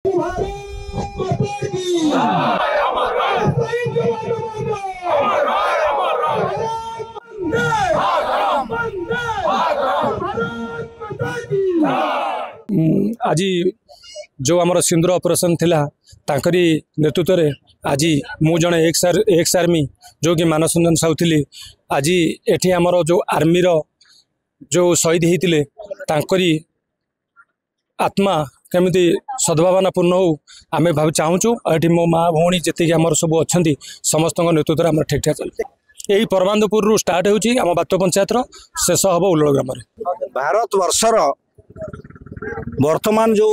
आज जो आमर सिंदूर ऑपरेशन थिला तांकरी नेतृत्व रे आज मु जने एक्स आर्मी जो कि मानस रंजन साहू थी आज एठी आमर जो आर्मी रो जो शहीद होते तांकरी आत्मा केमिति सद्भावना पूर्ण हो आमे भाव चाहूँ। ये मो माँ भौणी जी आम सब अच्छा समस्त नेतृत्व में ठीक ठाक चलते यही परमानंदपुर स्टार्ट होची आम बातो पंचायत शेष हम उल्लोल ग्राम। भारत वर्षर वर्तमान जो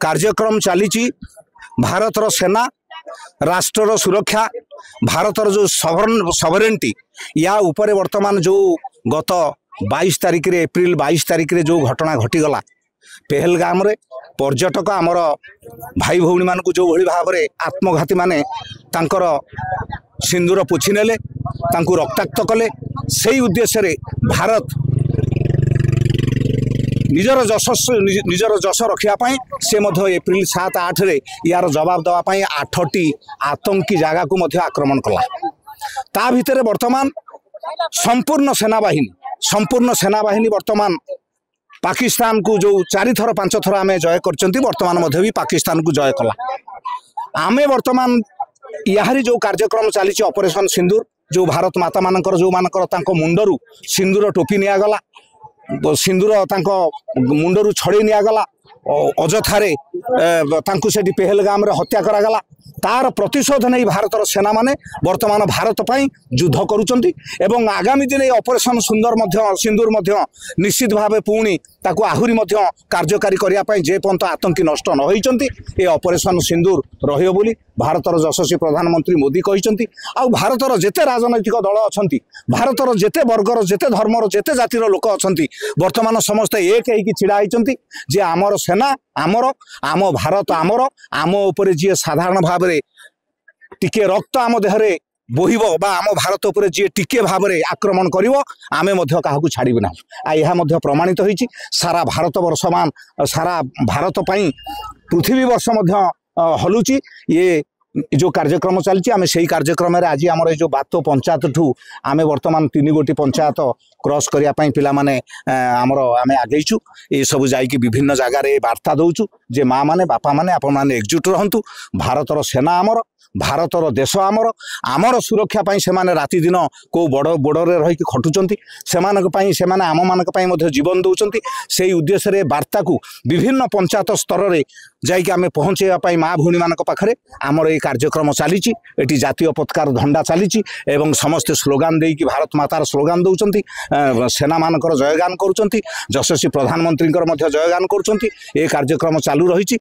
कार्यक्रम चली भारतर सेना राष्ट्र सुरक्षा भारतर जो सॉवरेंटी या उपरे वर्तमान जो गत 22 तारिख रे एप्रिल 22 तारिख रे जो घटना घटीगला पहलगाम रे पर्यटक आमर भाई भौणी मान जो भली भाव में आत्मघाती माने तांकर सिंदूर पोछि नेले तांकु रक्ताक्त कले से उद्देश्य रे भारत निजर जश रखापी से एप्रिल 7-8 रे यार जवाब देवाई 8टी आतंकी जगह को आक्रमण कला ता भितर वर्तमान संपूर्ण सेनाबाहिनी वर्तमान पाकिस्तान को जो 4 थर 5 थर आम जय कर वर्तमान भी पाकिस्तान को जय कला आमे वर्तमान यारी जो कार्यक्रम चली ऑपरेशन सिंदूर जो भारत माता मानकर जो मानकर मुंडरू सिंदूर टोपी निगला सिंदूर मुंडरू छड़े निगला अजथारे से पहलगाम रे हत्या करागला तार प्रतिशोध नहीं भारतर सेना माने वर्तमान भारत पाई युद्ध करुचंती एवं आगामी दिन ऑपरेशन सिंदूर निश्चित भाव पुणी ताकू आहुरी कार्यकारी करने जे पर्यंत आतंकी नष्ट न होइचंती ए ऑपरेशन सिंदूर रहियो बोली भारतर यशस्वी प्रधानमंत्री मोदी कहते आ भारतर जेते राजनैतिक दल अच्छा भारतर जेते वर्गर जेते धर्मर जेते जातिर लोक अच्छा वर्तमान समस्ते एक होगी छिड़ा होती जे आमर सेना आमर आम भारत आमर आम उपरे जी साधारण भाव में टिके रक्त आम देहरे बोहिब बा आम भारत उपरे जी टिके भाव में आक्रमण करिवो आमे मध्य काहाकू छाड़िबे ना यह प्रमाणित होइछि सारा भारत वर्षमान सारा भारत पई पृथ्वी वर्ष हलुची ये जो कार्यक्रम चलती आम से कार्यक्रम आज आम जो बातो पंचायत ठू आम वर्तमान 3 गोटी पंचायत क्रॉस करने पिला माने आमर आम आगेचु ये सब जाइए विभिन्न जगार वार्ता दौचु जे माँ मैंने बापा मैंने आपण मैंने एकजुट रहंतु भारतर सेना आमर भारतर देश आमर सुरक्षा पाई से माने राति दिन को बॉर्डर रही खटुचंती से आम मान जीवन दौरान से उद्देश्य रे वार्ता को विभिन्न पंचायत स्तर में जाइए आम पहुँचाई माँ भौणी मान पाखे आमर ये कार्यक्रम चली जातीय पताकार झंडा चली एवं समस्ते स्लोगान देकी भारत मातार स्लोगान दौरान सेना मानकर जयगान करुँच यशस्वी प्रधानमंत्री जयगान करुँच ये कार्यक्रम चालू रही